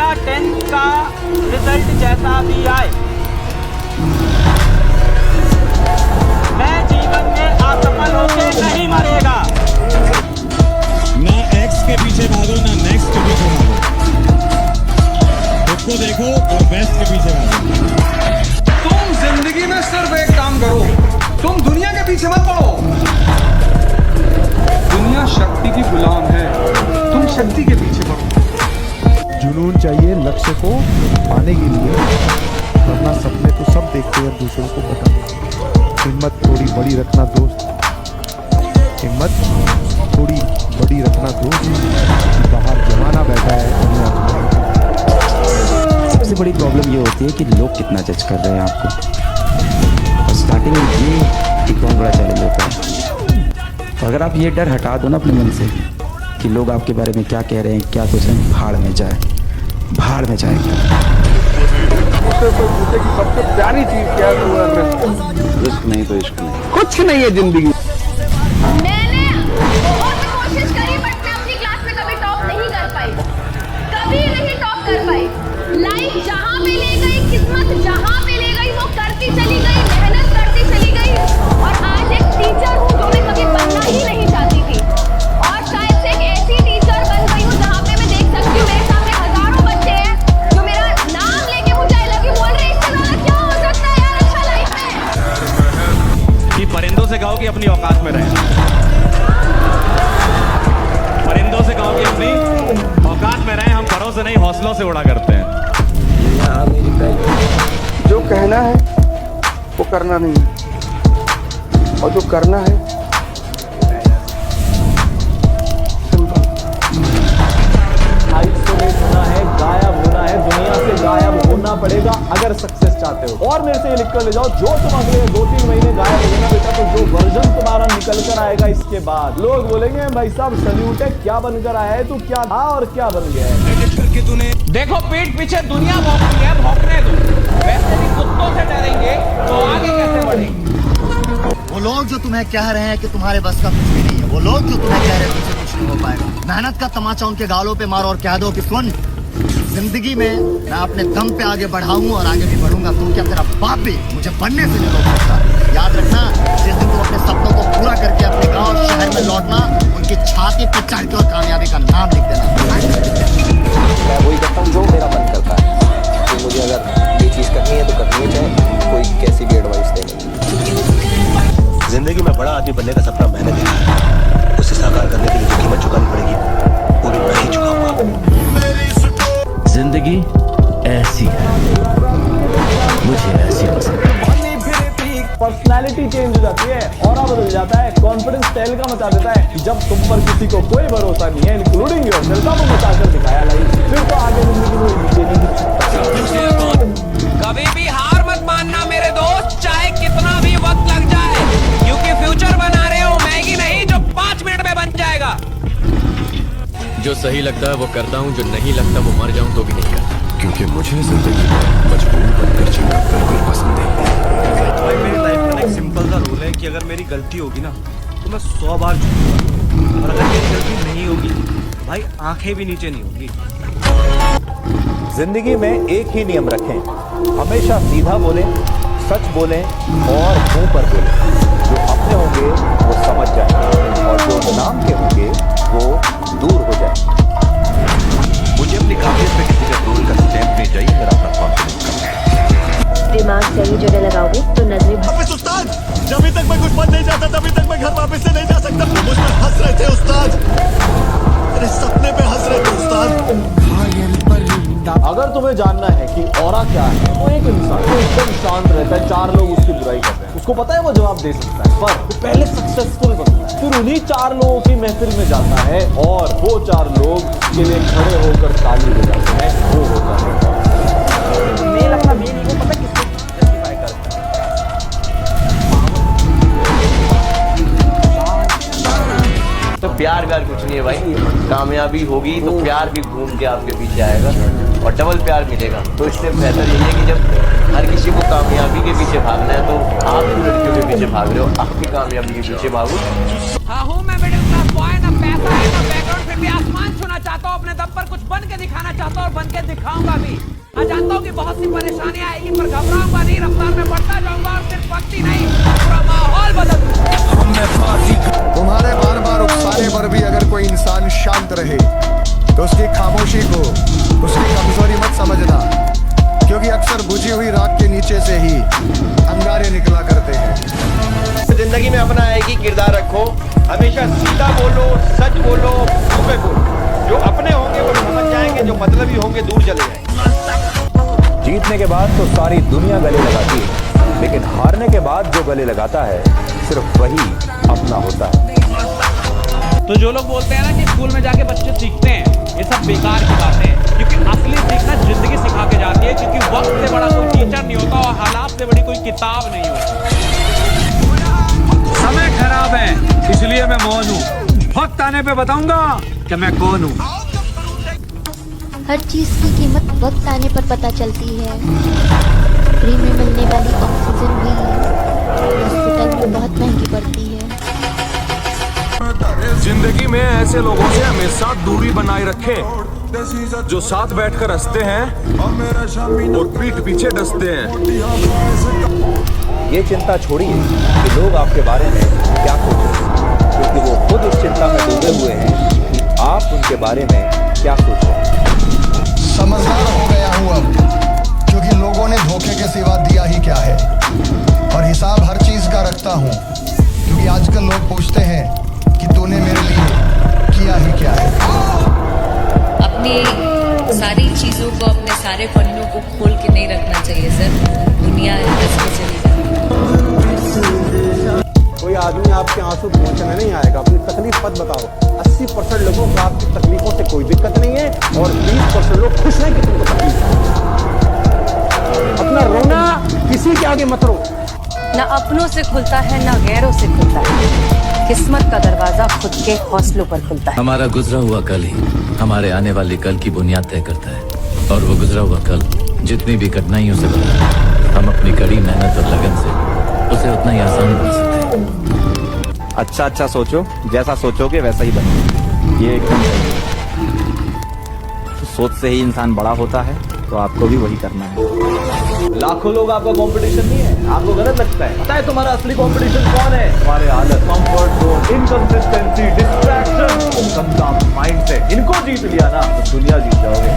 या 10th का result जैसा भी आए, मैं जीवन में असफल होके नहीं मरेगा। ना एक्स के पीछे भागो, ना नेक्स्ट के पीछे भागो, खुद को देखो और बेस्ट के पीछे भागो। तुम जिंदगी में सिर्फ एक काम करो, तुम दुनिया के पीछे मत पड़ो। दुनिया शक्ति की गुलाम है, तुम शक्ति के पीछे पड़ो। जुनून चाहिए लक्ष्य को पाने के लिए, वरना सपने तो सब देखते हैं, दूसरों को पता नहीं। हिम्मत थोड़ी बड़ी रखना दोस्त, हिम्मत थोड़ी बड़ी रखना दोस्त। बाहर जमाना बैठा है दुनिया में। सबसे बड़ी प्रॉब्लम ये होती है कि लोग कितना जज कर रहे हैं आपको, और स्टार्टिंग में ये एक बहुत बड़ा चैलेंज होता है। तो अगर आप ये डर हटा दो ना अपने मन से कि लोग आपके बारे में क्या कह रहे हैं, क्या कुछ है, भाड़ में जाए, भाड़ में जाए। सबसे प्यारी चीज क्या है? इश्क नहीं तो इश्क नहीं, कुछ नहीं है जिंदगी। मैंने बहुत कोशिश करी बट मैं अपनी क्लास में कभी टॉप नहीं कर पाई, कभी नहीं टॉप कर पाई। लाइफ जहाँ पे ले गई, किस्मत जहाँ पे ले गई, वो करती चली गई, मेहनत करती चली गई, और आज एक टीचर हूँ जो मैं कभी बनना ही नहीं चाहती थी, और शायद से एक ऐसी टीचर बन गई हूँ जहाँ पे मैं देख सकती हूँ मेरे सामने हजारों बच्चे हैं जो मेरा नाम लेके मुझे आई लव यू बोल रहे हैं। इससे ज्यादा क्या हो सकता है यार अच्छा लाइफ में? कि परिंदों से कहो कि अपनी औकात में रहें, परिंदों से कहो कि अपनी औकात में रहें, हम परों से नहीं हौसलों से उड़ा करते हैं। जो कहना है वो करना नहीं है, और जो करना है आइसोलेट होना है, गायब होना है, दुनिया से गायब होना पड़ेगा अगर सक्सेस चाहते हो। और मेरे से ये लिख कर ले जाओ, जो तुम अगले 2-3 महीने गायब हो गए ना बेटा, तो जो वर्जन तुम्हारा निकल कर आएगा इसके बाद, लोग बोलेंगे भाई साहब सल्यूट है, क्या बनकर आया है तू, क्या था और क्या बन गया है। देखो पीठ पीछे दुनिया भौंकती है, भौंकने दो। वैसे भी कुत्तों से डरेंगे तो आगे कैसे बढ़ेंगे? वो लोग जो तुम्हें कह रहे हैं कि तुम्हारे बस का कुछ भी नहीं है, वो लोग जो तुम्हें कह रहे हैं तुमसे कुछ नहीं हो पाएगा, मेहनत का तमाचा उनके गालों पे मारो और कह दो कि सुन, जिंदगी में मैं अपने दम पे आगे बढ़ाऊंगा और आगे भी बढ़ूंगा। तुम क्या, तेरा बाप भी मुझे बनने से नहीं रोक सकता। याद रखना, जिस दिन तुम अपने सपनों को पूरा करके अपने गाँव शहर में लौटना, उनकी छाती पे चढ़ के और कामयाबी का नाम लिख देना। मैं वही करता हूँ जो मेरा मन करता है, कि मुझे अगर ये चीज़ करनी है तो करनी है, चाहे कोई कैसी भी एडवाइस देंगे। जिंदगी में बड़ा आदमी बनने का सपना मैंने देखा है, उसे साकार करने के लिए जो कीमत चुकानी पड़ेगी वो भी मैं ही चुकाऊंगा। जिंदगी ऐसी है, मुझे ऐसी पसंद है। पर्सनैलिटी चेंज हो जाती है, ऑरा बदल जाता है, कॉन्फिडेंस तहलका मचा देता है। जब तुम पर किसी को कोई भरोसा नहीं है, इंक्लूडिंग योरसेल्फ, को मचा कर दिखाया लाइफ, फिर तो आगे जिंदगी में नीचे नहीं। कभी भी हार मत मानना मेरे दोस्त, चाहे कितना भी वक्त लग जाए, क्योंकि फ्यूचर बना रहे हो मैगी नहीं जो 5 मिनट में बन जाएगा। जो सही लगता है वो करता हूँ, जो नहीं लगता वो मर जाऊँ तो भी नहीं करता, क्योंकि मुझे जिंदगी में मजबूर बनकर जीना बिल्कुल पसंद नहीं है। भाई मेरी लाइफ में एक सिंपल सा रूल है कि अगर मेरी गलती होगी ना तो मैं 100 बार झूठूंगा, और अगर मेरी गलती नहीं होगी भाई आंखें भी नीचे नहीं होगी। जिंदगी में एक ही नियम रखें, हमेशा सीधा बोलें, सच बोलें और मुंह पर बोलें। जो अपने होंगे वो समझ जाएंगे, और जो नाम के होंगे वो दूर हो जाएंगे। मुझे अपनी काबिलियत पे किसी का रोल का स्टैम्प नहीं चाहिए, मेरा अपना कॉन्फिडेंस कम है। दिमाग सही जगह लगाओगे तो नजरें वापस उस्ताद, जब तक मैं कुछ बन नहीं जाता तभी तक मैं घर वापस से नहीं जा सकता। मुझ पर हंस रहे थे उस्ताद, मेरे सपने पे हंस रहे थे उस्ताद। अगर तुम्हें जानना है कि ऑरा क्या है, तो एक इंसान जो एकदम शांत रहता है, 4 लोग उसकी बुराई कर रहे हैं, उसको पता है वो जवाब दे सकता है, पर वो पहले सक्सेसफुल बनता है, फिर उन्हीं 4 लोगों की महफिल में जाता है, और वो 4 लोग उसके लिए खड़े होकर ताली बजाते हैं, वो होता है मेल। अपना मेल ईगो पता किसको जस्टिफाई करता है? तो प्यार व्यार कुछ नहीं है भाई, कामयाबी होगी तो प्यार भी घूम के आपके पीछे आएगा और डबल प्यार मिलेगा। तो इससे बेहतर यही है कि जब हर किसी को कामयाबी के पीछे भागना है तो आप लड़कियों के पीछे भाग रहे हो, आपकी कामयाबी के पीछे भागो। हाँ हूँ मैं मिडिल क्लास बॉय, ना पैसा है ना बैकग्राउंड, फिर भी आसमान छूना चाहता हूँ। अपने दम पर कुछ बन के दिखाना चाहता हूँ और बन के दिखाऊंगा भी। मैं जानता हूँ कि बहुत सी परेशानियां आएगी, पर घबराऊंगा नहीं, रफ्तार में बढ़ता जाऊंगा और सिर्फ वक्त ही नहीं, पूरा माहौल बदल दूंगा। तुम्हारे बार बार उकसाने पर भी अगर कोई इंसान शांत रहे तो उसकी खामोशी को उसकी कमजोरी मत समझना, क्योंकि अक्सर बुझी हुई राख के नीचे से ही अंगारे निकला करते हैं। जिंदगी में अपना एक ही किरदार रखो, हमेशा सीधा बोलो, सच बोलो, मुंह पे बोलो। जो अपने होंगे वो समझ जाएंगे, जो मतलबी होंगे दूर चले जाएंगे। जीतने के बाद तो सारी दुनिया गले लगाती है, लेकिन हारने के बाद जो गले लगाता है सिर्फ वही अपना होता है। तो जो लोग बोलते हैं ना कि स्कूल में जाके बच्चे सीखते हैं, ये सब बेकार की बातें हैं, क्योंकि असली सीखना जिंदगी सिखा के जाती है, क्योंकि वक्त से बड़ा कोई टीचर नहीं होता और हालात से बड़ी कोई किताब नहीं होती। समय खराब है इसलिए मैं मौन हूँ, वक्त आने पे बताऊंगा कि मैं कौन हूँ। हर चीज की कीमत वक्त आने पर पता चलती है। फ्री में मिलने वाली ऑक्सीजन भी हॉस्पिटल में बहुत महंगी पड़ती है। जिंदगी में ऐसे लोगों से हमेशा दूरी बनाए रखें जो साथ बैठकर हंसते हैं और पीठ पीछे डसते हैं। ये चिंता छोड़िए कि लोग आपके बारे में क्या सोचें, क्योंकि वो खुद इस चिंता में डूबे हुए हैं कि आप उनके बारे में क्या सोच रहे हैं। समझदार हो गया हूँ अब, क्योंकि लोगों ने धोखे के सिवा दिया ही क्या है, और हिसाब हर चीज का रखता हूँ, क्योंकि आजकल लोग पूछते हैं कि तूने मेरे लिए किया ही क्या है। अपनी सारी चीजों को, अपने सारे पन्नों को खोल के नहीं रखना चाहिए सर, दुनिया ऐसे चली जाती। कोई आदमी आपके आंसू पहुंचने नहीं आएगा, अपनी तकलीफ मत बताओ। 80% लोगों को आपकी तकलीफों से कोई दिक्कत नहीं है और 20% लोग खुश हैं कि तुमको तकलीफ है। अपना रोना किसी के आगे मत रो। न अपनों से खुलता है न गैरों से खुलता है, किस्मत का दरवाजा खुद के हौसलों पर खुलता है। हमारा गुजरा हुआ कल ही हमारे आने वाली कल की बुनियाद तय करता है, और वो गुजरा हुआ कल जितनी भी कठिनाइयों से बना है, हम अपनी कड़ी मेहनत और लगन से उसे उतना ही आसान बना सकते हैं। अच्छा अच्छा सोचो, जैसा सोचोगे वैसा ही बनो, ये एकदम सही है। तो सोच से ही इंसान बड़ा होता है, तो आपको भी वही करना है। लाखों लोग आपका कंपटीशन नहीं है, आपको गलत लगता है। पता है तुम्हारा असली कंपटीशन कौन है? तुम्हारे हालत, कंफर्ट जोन, इनकंसिस्टेंसी, डिस्ट्रैक्शन, गंदा माइंडसेट। इनको जीत लिया ना तो दुनिया जीत जाओगे।